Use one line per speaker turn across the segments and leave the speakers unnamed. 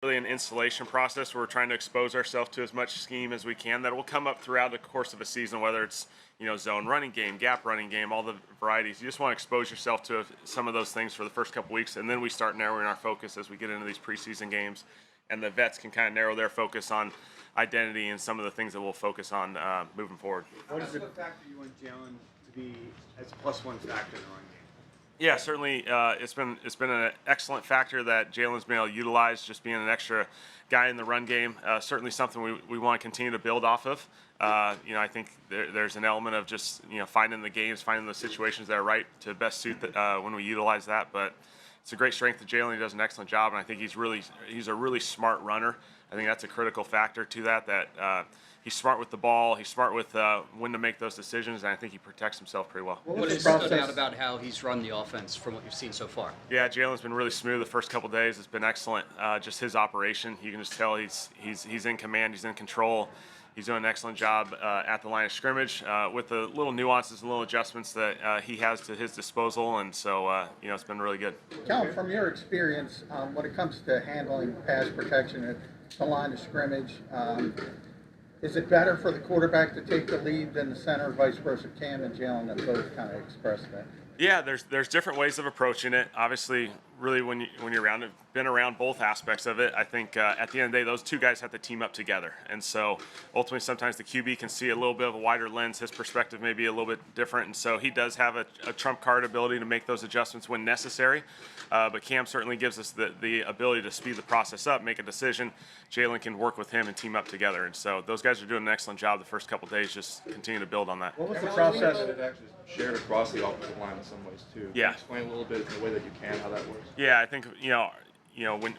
Really an installation process where we're trying to expose ourselves to as much scheme as we can that will come up throughout the course of a season, whether it's zone running game, gap running game, all the varieties. You just want to expose yourself to some of those things for the first couple weeks, and then we start narrowing our focus as we get into these preseason games, and the vets can kind of narrow their focus on identity and some of the things that we'll focus on moving forward.
What is the factor you want Jalen to be as a +1 factor in the run game?
Yeah, certainly. It's been an excellent factor that Jalen's been able to utilize, just being an extra guy in the run game. Certainly something we want to continue to build off of. I think there's an element of just finding the games, finding the situations that are right to best suit when we utilize that. But it's a great strength of Jalen. He does an excellent job, and I think he's a really smart runner. I think that's a critical factor to that. He's smart with the ball. He's smart with when to make those decisions, and I think he protects himself pretty well.
What has stood out about how he's run the offense from what you've seen so far?
Yeah, Jalen's been really smooth the first couple of days. It's been excellent. Just his operation, you can just tell he's in command. He's in control. He's doing an excellent job at the line of scrimmage with the little nuances and little adjustments that he has to his disposal, and so it's been really good.
Kellen, from your experience, when it comes to handling pass protection at the line of scrimmage, is it better for the quarterback to take the lead than the center, vice versa? Cam and Jalen have both kind of expressed that.
Yeah, there's different ways of approaching it. Obviously, really when you're been around both aspects of it, I think at the end of the day, those two guys have to team up together. And so ultimately, sometimes the QB can see a little bit of a wider lens. His perspective may be a little bit different, and so he does have a trump card ability to make those adjustments when necessary. But Cam certainly gives us the ability to speed the process up, make a decision. Jalen can work with him and team up together. And so those guys are doing an excellent job the first couple of days. Just continue to build on that.
What was the process?
It actually shared across the offensive line in some ways too.
Yeah.
Can you explain a little bit in the way that you can how that works?
Yeah, I think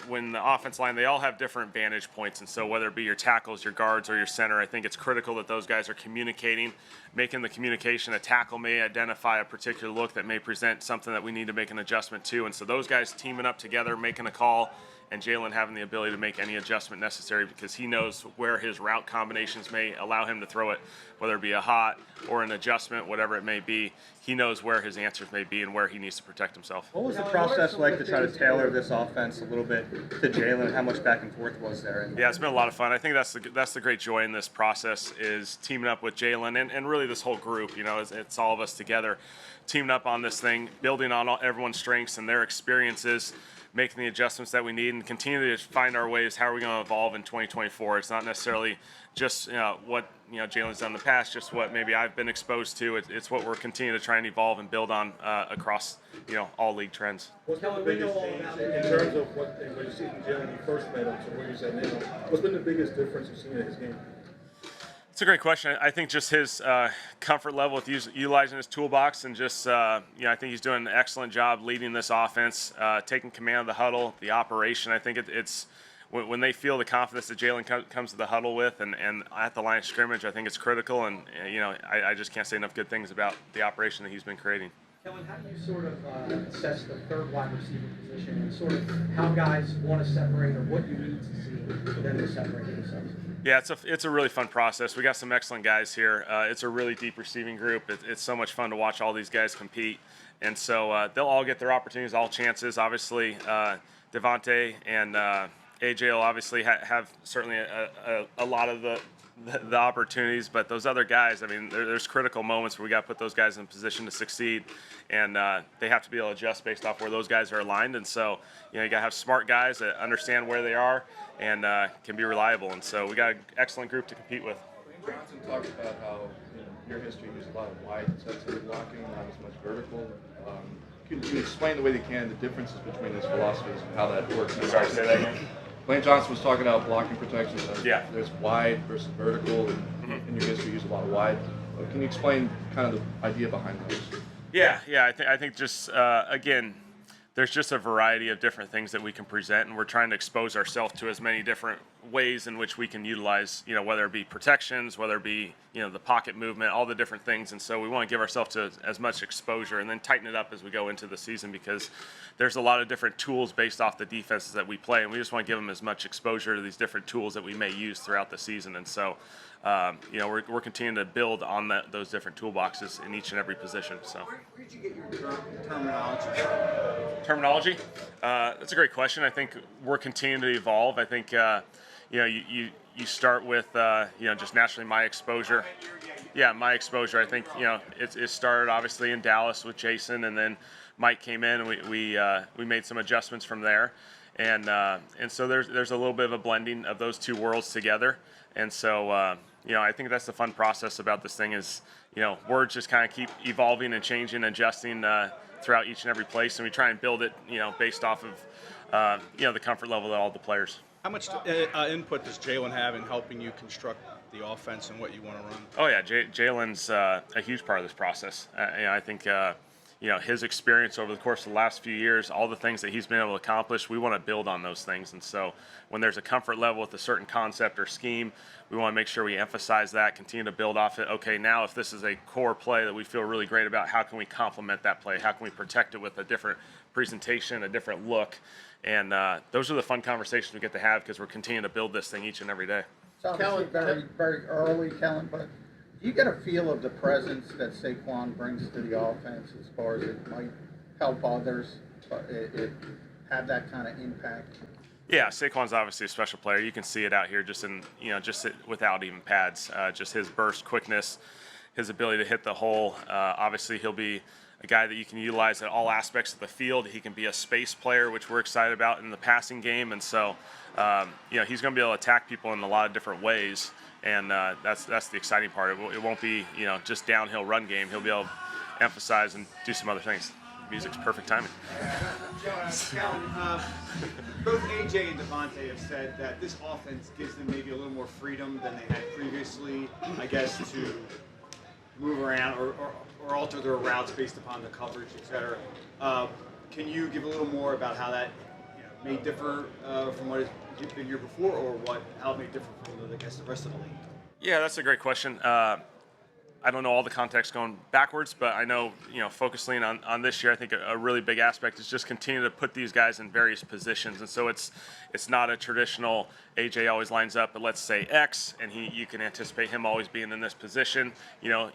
when the offense line, they all have different vantage points, and so whether it be your tackles, your guards, or your center, I think it's critical that those guys are communicating, making the communication. A tackle may identify a particular look that may present something that we need to make an adjustment to, and so those guys teaming up together, making a call, and Jalen having the ability to make any adjustment necessary because he knows where his route combinations may allow him to throw it, whether it be a hot or an adjustment, whatever it may be. He knows where his answers may be and where he needs to protect himself.
What was the process like to try to tailor this offense a little bit to Jalen? How much back and forth was there?
Yeah, it's been a lot of fun. I think that's the great joy in this process is teaming up with Jalen and really this whole group. It's all of us together, teaming up on this thing, building on everyone's strengths and their experiences, making the adjustments that we need, and continue to find our ways. How are we going to evolve in 2024? It's not necessarily just what Jalen's done in the past, just what maybe I've been exposed to. It's what we're continuing to try and evolve and build on across all league trends.
What's been the biggest change in terms of what you see from Jalen when you first met him to where he's at now? What's been the biggest difference you've seen in his game?
It's a great question. I think just his comfort level with utilizing his toolbox and just, I think he's doing an excellent job leading this offense, taking command of the huddle, the operation. I think it's when they feel the confidence that Jalen comes to the huddle with and at the line of scrimmage, I think it's critical. And, I just can't say enough good things about the operation that he's been creating.
Kellen, how do you sort of assess the third wide receiver position and sort of how guys want to separate or what you need to see for them to separate themselves?
Yeah, it's a really fun process. We got some excellent guys here. It's a really deep receiving group. It's so much fun to watch all these guys compete. And so they'll all get their opportunities, all chances. Obviously, Devontae and AJ will obviously have certainly a lot of the opportunities, but those other guys, I mean, there's critical moments where we got to put those guys in position to succeed, and they have to be able to adjust based off where those guys are aligned. And so, you got to have smart guys that understand where they are and can be reliable. And so we got an excellent group to compete with.
Johnson talked about how your history used a lot of wide sets of blocking, not as much vertical. Can you explain the way you can the differences between these philosophies and how that works?
Sorry, say that again.
Lane Johnson was talking about blocking protection.
Yeah.
There's wide versus vertical, and in your history you use a lot of wide. Can you explain kind of the idea behind those?
Yeah. I think just again, there's just a variety of different things that we can present, and we're trying to expose ourselves to as many different ways in which we can utilize, whether it be protections, whether it be, the pocket movement, all the different things. And so we want to give ourselves to as much exposure and then tighten it up as we go into the season because there's a lot of different tools based off the defenses that we play, and we just want to give them as much exposure to these different tools that we may use throughout the season. And so, we're continuing to build on those different toolboxes in each and every position. So.
Where did you get your terminology from?
Terminology? That's a great question. I think we're continuing to evolve. I think you start with just naturally my exposure. Yeah, my exposure. I think it started obviously in Dallas with Jason, and then Mike came in, and we made some adjustments from there, and so there's a little bit of a blending of those two worlds together, and so I think that's the fun process about this thing is words just kind of keep evolving and changing, adjusting throughout each and every place, and we try and build it based off of the comfort level of all the players.
How much input does Jalen have in helping you construct the offense and what you want to run?
Oh yeah, Jalen's a huge part of this process. I think his experience over the course of the last few years, all the things that he's been able to accomplish, we want to build on those things. And so when there's a comfort level with a certain concept or scheme, we want to make sure we emphasize that, continue to build off it. Okay, now if this is a core play that we feel really great about, how can we complement that play? How can we protect it with a different presentation, a different look? And those are the fun conversations we get to have because we're continuing to build this thing each and every day.
It's obviously very, very early, Kellen, but do you get a feel of the presence that Saquon brings to the offense as far as it might help others, but it have that kind of impact?
Yeah, Saquon's obviously a special player. You can see it out here just without even pads. Just his burst quickness, his ability to hit the hole. Obviously, he'll be a guy that you can utilize at all aspects of the field. He can be a space player, which we're excited about in the passing game. And so, he's going to be able to attack people in a lot of different ways. And that's the exciting part. It won't be, just downhill run game. He'll be able to emphasize and do some other things. Music's perfect timing.
Kellen, both AJ and Devontae have said that this offense gives them maybe a little more freedom than they had previously, I guess, to move around or alter their routes based upon the coverage, et cetera. Can you give a little more about how that may differ from what it's been here before, or how it may differ from the rest of the league?
Yeah, that's a great question. I don't know all the context going backwards, but I know, focusing on this year, I think a really big aspect is just continue to put these guys in various positions. And so it's not a traditional AJ always lines up, but let's say X, and you can anticipate him always being in this position,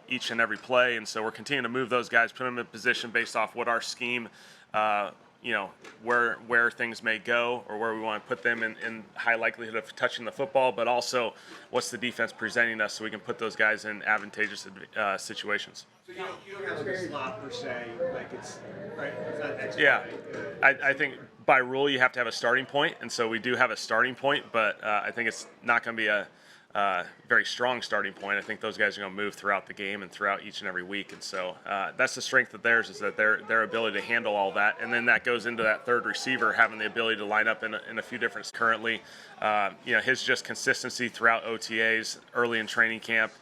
each and every play. And so we're continuing to move those guys, put them in position based off what our scheme, where things may go or where we want to put them in high likelihood of touching the football, but also what's the defense presenting us so we can put those guys in advantageous situations.
So you don't have like a slot per se, like it's right. It's not X.
Yeah, I think by rule you have to have a starting point, and so we do have a starting point, but I think it's not going to be a very strong starting point. I think those guys are going to move throughout the game and throughout each and every week, and so that's the strength of theirs, is that their ability to handle all that, and then that goes into that third receiver having the ability to line up in a few different. Currently, his just consistency throughout OTAs, early in training camp.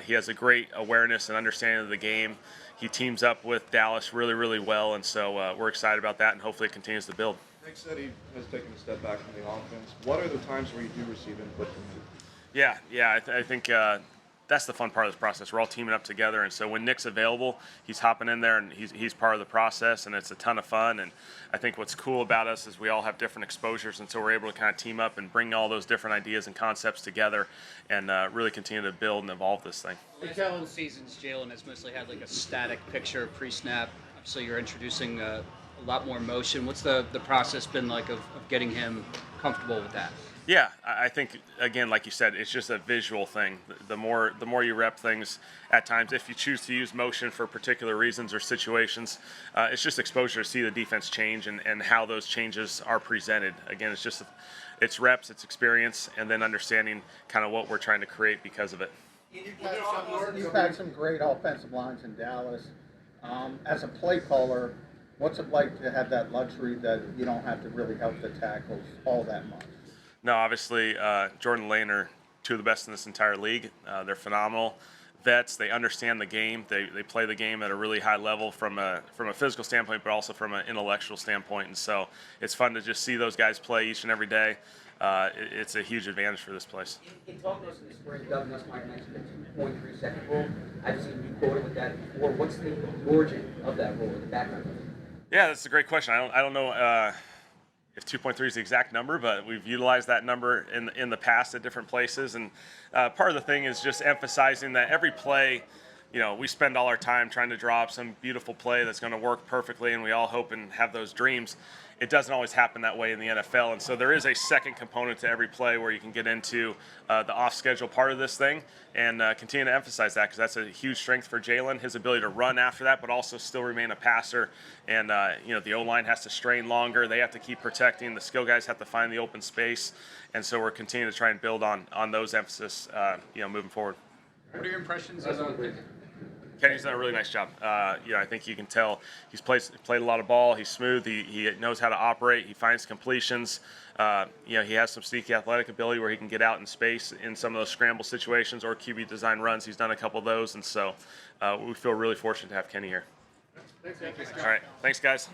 He has a great awareness and understanding of the game. He teams up with Dallas really, really well, and so we're excited about that, and hopefully it continues to build.
Nick said he has taken a step back from the offense. What are the times where you do receive input from him?
Yeah, I think that's the fun part of this process. We're all teaming up together, and so when Nick's available, he's hopping in there, and he's part of the process, and it's a ton of fun. And I think what's cool about us is we all have different exposures, and so we're able to kind of team up and bring all those different ideas and concepts together, and really continue to build and evolve this thing.
Last couple seasons, Jalen has mostly had like a static picture pre-snap, so you're introducing a lot more motion. What's the process been like of getting him comfortable with that?
Yeah, I think, again, like you said, it's just a visual thing. The more you rep things, at times, if you choose to use motion for particular reasons or situations, it's just exposure to see the defense change and how those changes are presented. Again, it's reps, it's experience, and then understanding kind of what we're trying to create because of it.
You've had some great offensive lines in Dallas. As a play caller, what's it like to have that luxury that you don't have to really help the tackles all that much?
No, obviously, Jordan Lane are two of the best in this entire league. They're phenomenal vets. They understand the game. They play the game at a really high level from a physical standpoint, but also from an intellectual standpoint. And so it's fun to just see those guys play each and every day. It's a huge advantage for this place.
In talking to us in the spring, Doug Nussmeier mentioned the 2.3 second rule. I've seen you quoted with that before. What's the origin of that rule, or the background of it?
Yeah, that's a great question. I don't know if 2.3 is the exact number, but we've utilized that number in the past at different places. And part of the thing is just emphasizing that every play we spend all our time trying to draw up some beautiful play that's going to work perfectly, and we all hope and have those dreams. It doesn't always happen that way in the NFL, and so there is a second component to every play where you can get into the off-schedule part of this thing and continue to emphasize that, because that's a huge strength for Jalen, his ability to run after that, but also still remain a passer. And the O-line has to strain longer; they have to keep protecting. The skill guys have to find the open space, and so we're continuing to try and build on those emphasis, moving forward.
What are your impressions of
Kenny's done a really nice job. I think you can tell he's played a lot of ball. He's smooth. He knows how to operate. He finds completions. He has some sneaky athletic ability where he can get out in space in some of those scramble situations or QB design runs. He's done a couple of those, and so we feel really fortunate to have Kenny here. All right, thanks, guys.